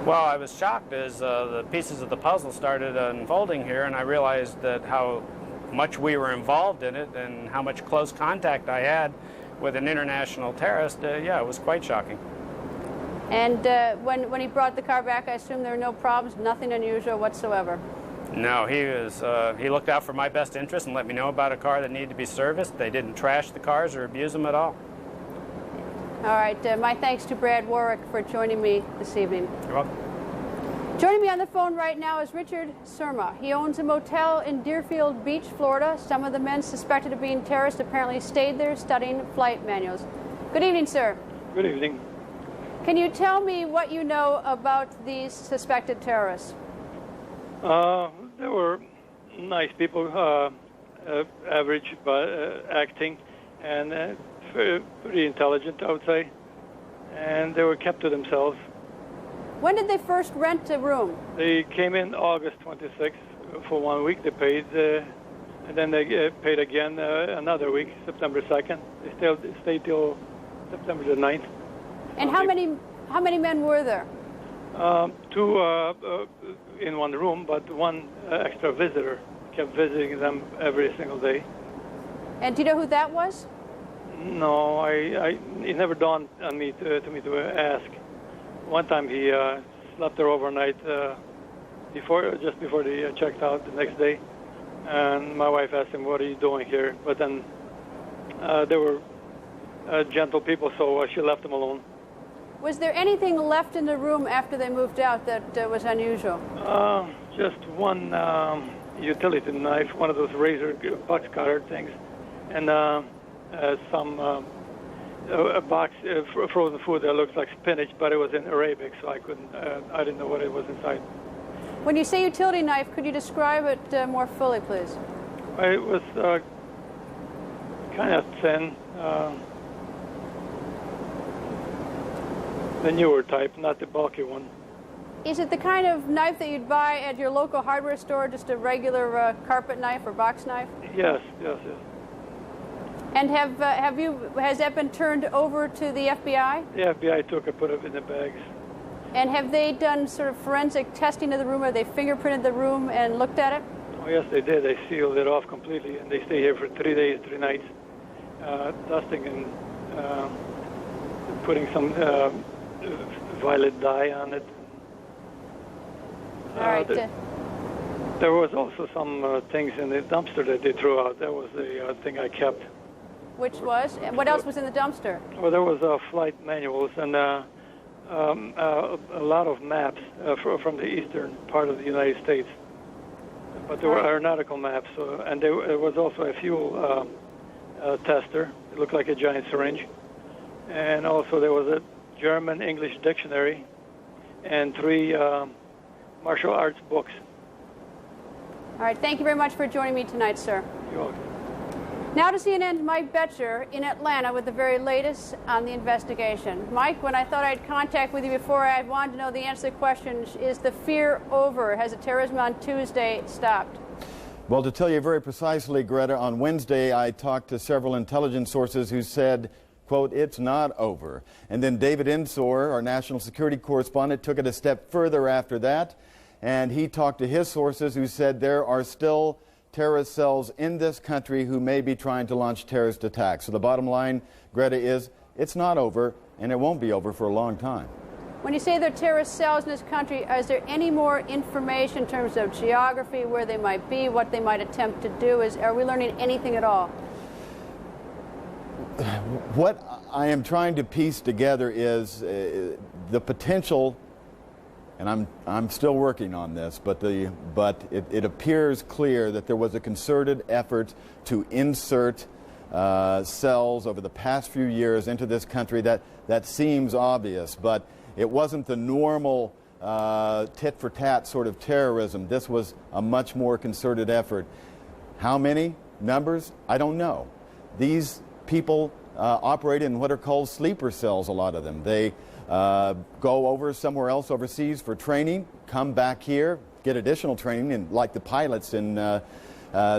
Well, I was shocked as the pieces of the puzzle started unfolding here, and I realized that how much we were involved in it and how much close contact I had with an international terrorist. Yeah, it was quite shocking. And when he brought the car back, I assume there were no problems, nothing unusual whatsoever? No, he looked out for my best interest and let me know about a car that needed to be serviced. They didn't trash the cars or abuse them at all. All right, my thanks to Brad Warwick for joining me this evening. You're welcome. Joining me on the phone right now is Richard Surma. He owns a motel in Deerfield Beach, Florida. Some of the men suspected of being terrorists apparently stayed there studying flight manuals. Good evening, sir. Good evening. Can you tell me what you know about these suspected terrorists? They were nice people, average acting, and pretty intelligent, I would say. And they were kept to themselves. When did they first rent a room? They came in August 26th for 1 week. They paid, and then they paid again another week, September 2nd. They stayed till September the 9th. And how many men were there? Two in one room, but one extra visitor kept visiting them every single day. And do you know who that was? No, it never dawned on me to ask. One time he slept there overnight just before they checked out the next day, and my wife asked him, "What are you doing here?" But then they were gentle people, so she left him alone. Was there anything left in the room after they moved out that was unusual? Just one utility knife, one of those razor box cutter things, and some a box of frozen food that looks like spinach, but it was in Arabic, so I didn't know what it was inside. When you say utility knife, could you describe it more fully, please? It was kind of thin, the newer type, not the bulky one. Is it the kind of knife that you'd buy at your local hardware store, just a regular carpet knife or box knife? Yes. And has that been turned over to the FBI? The FBI took it, put it in the bags. And have they done sort of forensic testing of the room, or they fingerprinted the room and looked at it? Oh, yes, they did. They sealed it off completely, and they stay here for 3 days, 3 nights, dusting and putting some violet dye on it. All right. There was also some things in the dumpster that they threw out. That was the thing I kept. Which was? What else was in the dumpster? Well, there was flight manuals and a lot of maps from the eastern part of the United States. But there were aeronautical maps, and there was also a fuel tester. It looked like a giant syringe. And also there was a German-English dictionary and 3 martial arts books. All right, thank you very much for joining me tonight, sir. You're welcome. Now to CNN's Mike Betcher in Atlanta with the very latest on the investigation. Mike, when I thought I'd contact with you before, I wanted to know the answer to the question, is the fear over? Has the terrorism on Tuesday stopped? Well, to tell you very precisely, Greta, on Wednesday I talked to several intelligence sources who said, quote, it's not over. And then David Ensor, our national security correspondent, took it a step further after that, and he talked to his sources who said there are still terrorist cells in this country who may be trying to launch terrorist attacks. So the bottom line, Greta, is it's not over, and it won't be over for a long time. When you say there are terrorist cells in this country, is there any more information in terms of geography, where they might be, what they might attempt to do? Are we learning anything at all? What I am trying to piece together is the potential, and I'm still working on this, but it appears clear that there was a concerted effort to insert cells over the past few years into this country. That seems obvious, but it wasn't the normal tit-for-tat sort of terrorism. This was a much more concerted effort. How many? Numbers? I don't know. These people operate in what are called sleeper cells, a lot of them. They go over somewhere else overseas for training, come back here, get additional training, and like the pilots in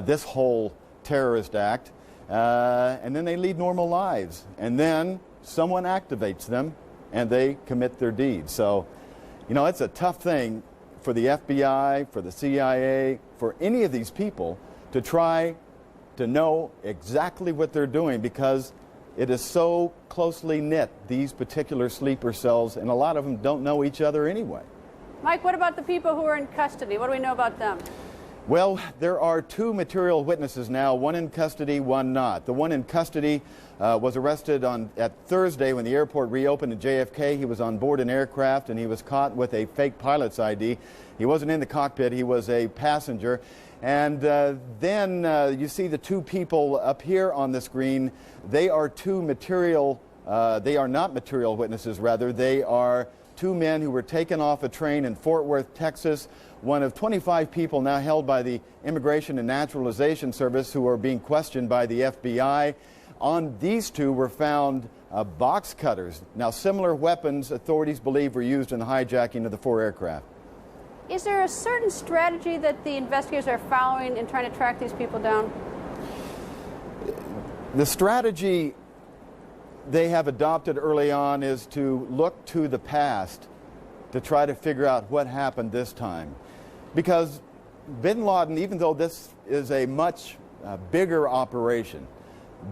this whole terrorist act, and then they lead normal lives. And then someone activates them, and they commit their deeds. So, you know, it's a tough thing for the FBI, for the CIA, for any of these people to try to know exactly what they're doing, because it is so closely knit, these particular sleeper cells, and a lot of them don't know each other anyway. Mike, what about the people who are in custody? What do we know about them? Well, there are two material witnesses now, one in custody, one not. The one in custody was arrested at Thursday when the airport reopened at JFK. He was on board an aircraft and he was caught with a fake pilot's ID. He wasn't in the cockpit, he was a passenger. And then you see the two people up here on the screen. They are they are not material witnesses, rather. They are two men who were taken off a train in Fort Worth, Texas, one of 25 people now held by the Immigration and Naturalization Service who are being questioned by the FBI. On these two were found box cutters. Now, similar weapons authorities believe were used in the hijacking of the 4 aircraft. Is there a certain strategy that the investigators are following in trying to track these people down? The strategy they have adopted early on is to look to the past to try to figure out what happened this time. Because bin Laden, even though this is a much bigger operation,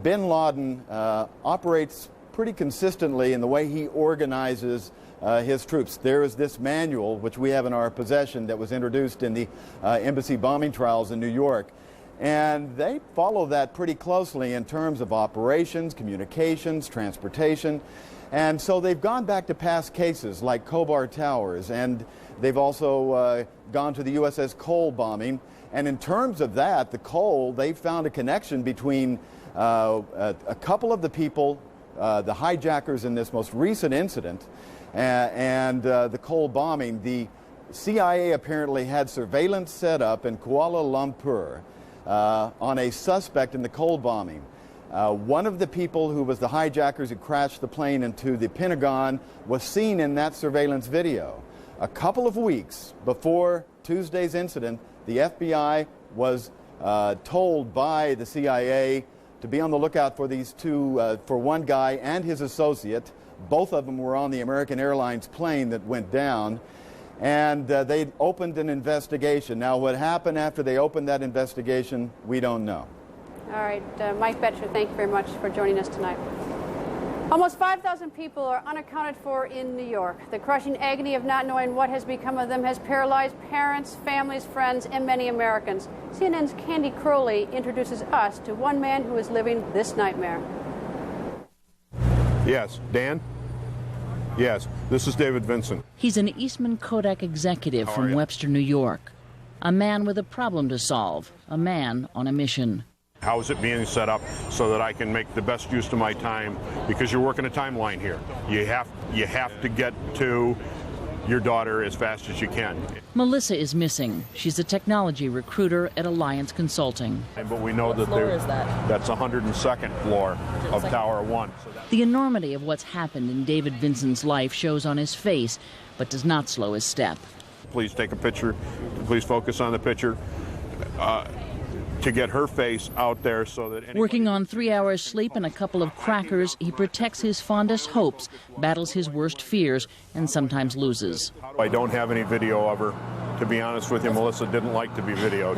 bin Laden operates pretty consistently in the way he organizes his troops. There is this manual, which we have in our possession, that was introduced in the embassy bombing trials in New York. And they follow that pretty closely in terms of operations, communications, transportation. And so they've gone back to past cases like Khobar Towers, and they've also gone to the USS Cole bombing. And in terms of that, the Cole, they found a connection between a couple of the people, the hijackers in this most recent incident, and the Cole bombing. The CIA apparently had surveillance set up in Kuala Lumpur on a suspect in the Cole bombing. One of the people who was the hijackers who crashed the plane into the Pentagon was seen in that surveillance video. A couple of weeks before Tuesday's incident, the FBI was told by the CIA to be on the lookout for these two, for one guy and his associate. Both of them were on the American Airlines plane that went down, and they opened an investigation. Now, what happened after they opened that investigation, we don't know. All right, Mike Betcher, thank you very much for joining us tonight. Almost 5,000 people are unaccounted for in New York. The crushing agony of not knowing what has become of them has paralyzed parents, families, friends, and many Americans. CNN's Candy Crowley introduces us to one man who is living this nightmare. Yes, Dan? Yes, this is David Vincent. He's an Eastman Kodak executive from Webster, New York. A man with a problem to solve, a man on a mission. How is it being set up so that I can make the best use of my time? Because you're working a timeline here. You have to get to your daughter as fast as you can. Melissa is missing. She's a technology recruiter at Alliance Consulting. But we know that that's 102nd floor of Tower 1. The enormity of what's happened in David Vincent's life shows on his face, but does not slow his step. Please take a picture. Please focus on the picture to get her face out there so that... Working on 3 hours sleep and a couple of crackers, he protects his fondest hopes, battles his worst fears, and sometimes loses. I don't have any video of her. To be honest with you, Melissa didn't like to be videoed.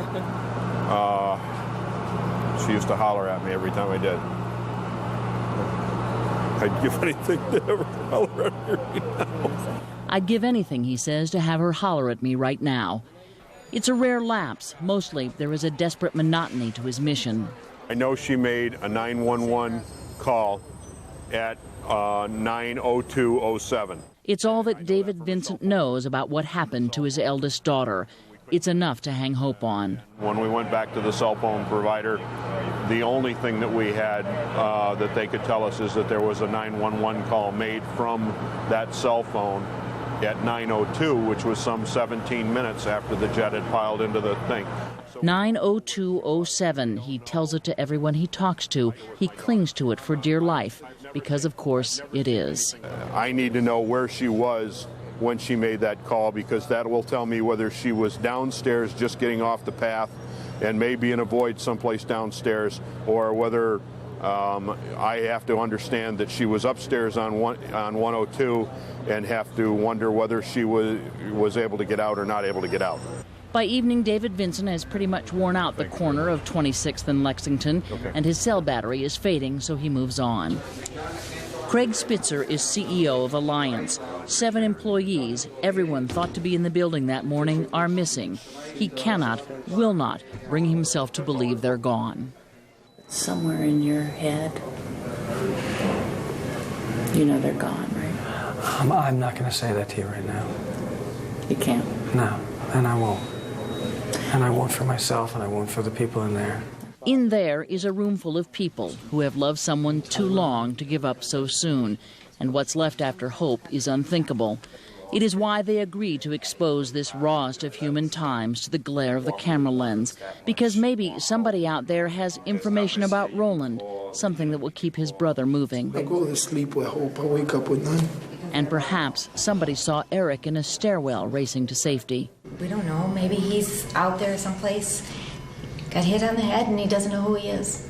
She used to holler at me every time I did. I'd give anything to have her holler at me right now. I'd give anything, he says, to have her holler at me right now. It's a rare lapse. Mostly, there is a desperate monotony to his mission. I know she made a 911 call at 9:02:07. It's all that David Vincent knows about what happened to his eldest daughter. It's enough to hang hope on. When we went back to the cell phone provider, the only thing that we had that they could tell us is that there was a 911 call made from that cell phone at 9:02, which was some 17 minutes after the jet had piled into the thing. 9:02:07. He tells it to everyone he talks to. He clings to it for dear life, because of course it is. I need to know where she was when she made that call, because that will tell me whether she was downstairs just getting off the path and maybe in a void someplace downstairs, or whether I have to understand that she was upstairs on 102 and have to wonder whether she was able to get out or not able to get out. By evening, David Vincent has pretty much worn out the corner of 26th and Lexington, and his cell battery is fading, so he moves on. Craig Spitzer is CEO of Alliance. 7 employees, everyone thought to be in the building that morning, are missing. He cannot, will not, bring himself to believe they're gone. Somewhere in your head, you know they're gone, right? I'm not going to say that to you right now. You can't? No, and I won't. And I won't for myself, and I won't for the people in there. In there is a room full of people who have loved someone too long to give up so soon, and what's left after hope is unthinkable. It is why they agreed to expose this rawest of human times to the glare of the camera lens, because maybe somebody out there has information about Roland, something that will keep his brother moving. I go to sleep with hope, I wake up with none. And perhaps somebody saw Eric in a stairwell racing to safety. We don't know, maybe he's out there someplace, got hit on the head and he doesn't know who he is.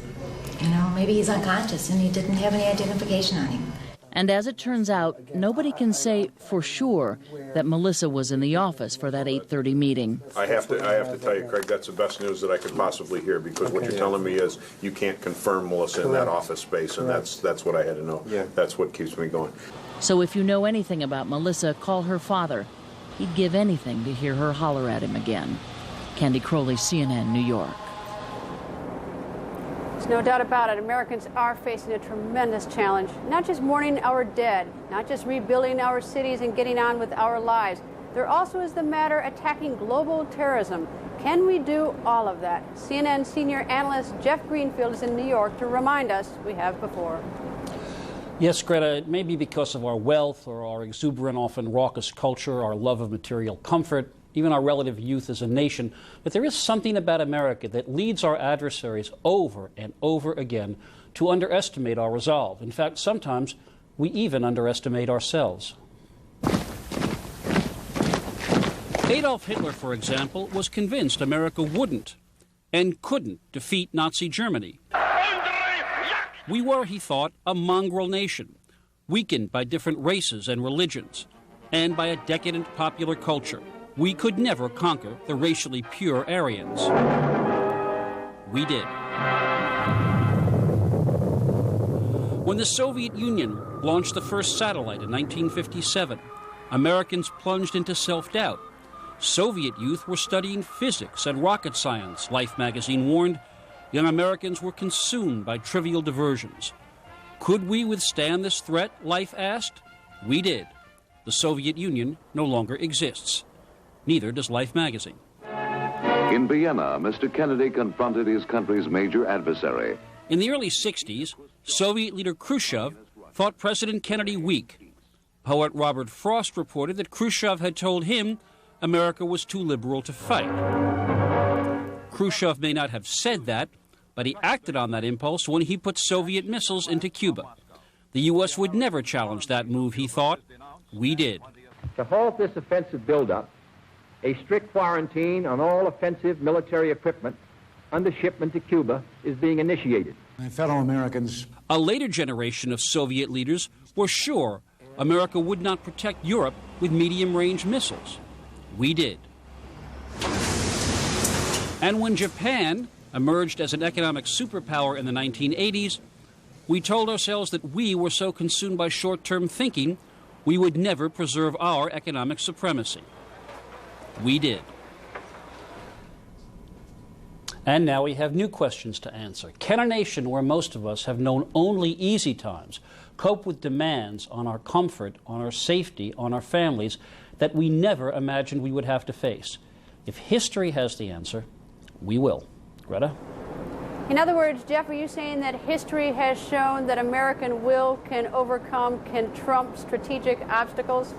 You know, maybe he's unconscious and he didn't have any identification on him. And as it turns out, nobody can say for sure that Melissa was in the office for that 8:30 meeting. I have to tell you, Craig, that's the best news that I could possibly hear, because what you're telling me is you can't confirm Melissa in that office space, and that's what I had to know. Yeah. That's what keeps me going. So if you know anything about Melissa, call her father. He'd give anything to hear her holler at him again. Candy Crowley, CNN, New York. There's no doubt about it. Americans are facing a tremendous challenge. Not just mourning our dead, not just rebuilding our cities and getting on with our lives. There also is the matter attacking global terrorism. Can we do all of that? CNN senior analyst Jeff Greenfield is in New York to remind us we have before. Yes, Greta, it may be because of our wealth or our exuberant, often raucous culture, our love of material comfort, even our relative youth as a nation, but there is something about America that leads our adversaries over and over again to underestimate our resolve. In fact, sometimes we even underestimate ourselves. Adolf Hitler, for example, was convinced America wouldn't and couldn't defeat Nazi Germany. We were, he thought, a mongrel nation, weakened by different races and religions, and by a decadent popular culture. We could never conquer the racially pure Aryans. We did. When the Soviet Union launched the first satellite in 1957, Americans plunged into self-doubt. Soviet youth were studying physics and rocket science, Life magazine warned. Young Americans were consumed by trivial diversions. Could we withstand this threat, Life asked? We did. The Soviet Union no longer exists. Neither does Life magazine. In Vienna, Mr. Kennedy confronted his country's major adversary. In the early 60s, Soviet leader Khrushchev thought President Kennedy weak. Poet Robert Frost reported that Khrushchev had told him America was too liberal to fight. Khrushchev may not have said that, but he acted on that impulse when he put Soviet missiles into Cuba. The U.S. would never challenge that move, he thought. We did. To halt this offensive buildup, a strict quarantine on all offensive military equipment under shipment to Cuba is being initiated. My fellow Americans. A later generation of Soviet leaders were sure America would not protect Europe with medium-range missiles. We did. And when Japan emerged as an economic superpower in the 1980s, we told ourselves that we were so consumed by short-term thinking, we would never preserve our economic supremacy. We did. And now we have new questions to answer. Can a nation where most of us have known only easy times cope with demands on our comfort, on our safety, on our families that we never imagined we would have to face? If history has the answer, we will. Greta? In other words, Jeff, are you saying that history has shown that American will can overcome, can trump strategic obstacles?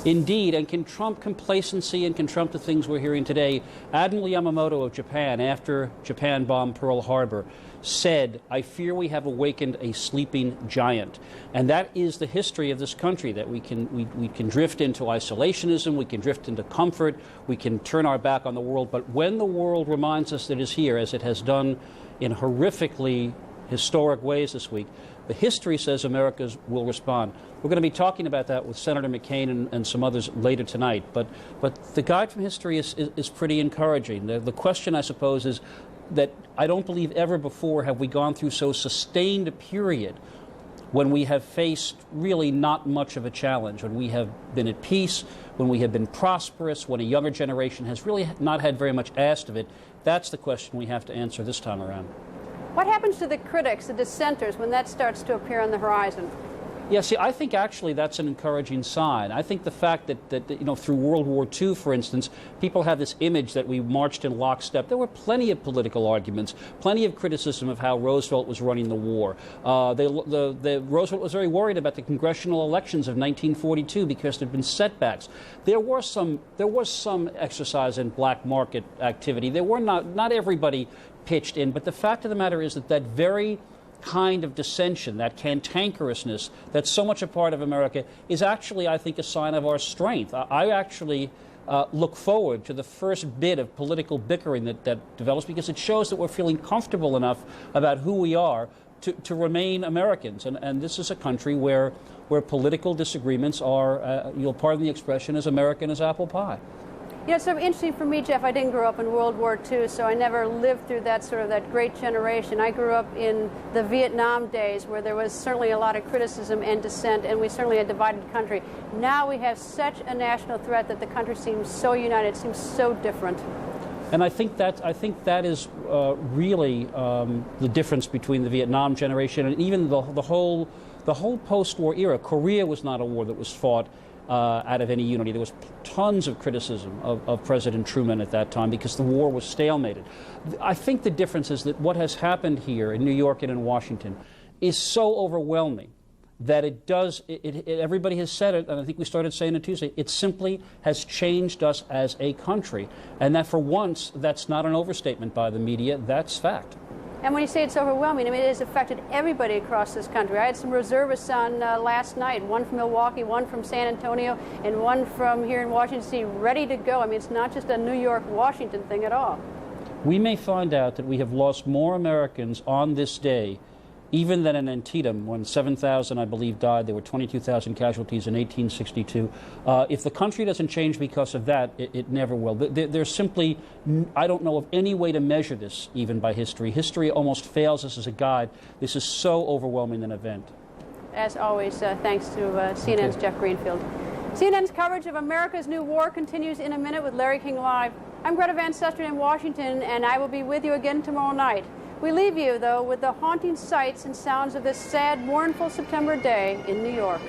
Indeed, and can trump complacency and can trump the things we're hearing today. Admiral Yamamoto of Japan, after Japan bombed Pearl Harbor, said, "I fear we have awakened a sleeping giant." And that is the history of this country, that we can drift into isolationism, we can drift into comfort, we can turn our back on the world. But when the world reminds us that it is here, as it has done in horrifically historic ways this week, the history says America will respond. We're going to be talking about that with Senator McCain and some others later tonight. But the guide from history is pretty encouraging. The question, I suppose, is that I don't believe ever before have we gone through so sustained a period when we have faced really not much of a challenge, when we have been at peace, when we have been prosperous, when a younger generation has really not had very much asked of it. That's the question we have to answer this time around. What happens to the critics, the dissenters, when that starts to appear on the horizon? Yeah, see, I think actually that's an encouraging sign. I think the fact that you know, through World War II, for instance, people have this image that we marched in lockstep. There were plenty of political arguments, plenty of criticism of how Roosevelt was running the war. Roosevelt was very worried about the congressional elections of 1942 because there had been setbacks. There was some exercise in black market activity. There were not everybody pitched in, but the fact of the matter is that very kind of dissension, that cantankerousness that's so much a part of America is actually, I think, a sign of our strength. I actually look forward to the first bit of political bickering that develops, because it shows that we're feeling comfortable enough about who we are to remain Americans. And this is a country where political disagreements are, you'll pardon the expression, as American as apple pie. You know, it's sort of interesting for me, Jeff. I didn't grow up in World War II, so I never lived through that great generation. I grew up in the Vietnam days, where there was certainly a lot of criticism and dissent, and we certainly had a divided country. Now we have such a national threat that the country seems so united, seems so different. And I think that is really the difference between the Vietnam generation and even the whole post-war era. Korea was not a war that was fought out of any unity. There was tons of criticism of President Truman at that time because the war was stalemated. I think the difference is that what has happened here in New York and in Washington is so overwhelming that everybody has said it, and I think we started saying it Tuesday, it simply has changed us as a country. And that for once, that's not an overstatement by the media, that's fact. And when you say it's overwhelming, I mean, it has affected everybody across this country. I had some reservists on last night, one from Milwaukee, one from San Antonio, and one from here in Washington, D.C., ready to go. I mean, it's not just a New York, Washington thing at all. We may find out that we have lost more Americans on this day, even than in Antietam, when 7,000, I believe, died. There were 22,000 casualties in 1862. If the country doesn't change because of that, it never will. There's simply, I don't know of any way to measure this, even by history. History almost fails us as a guide. This is so overwhelming an event. As always, thanks to CNN's Jeff Greenfield. CNN's coverage of America's new war continues in a minute with Larry King Live. I'm Greta Van Susteren in Washington, and I will be with you again tomorrow night. We leave you, though, with the haunting sights and sounds of this sad, mournful September day in New York.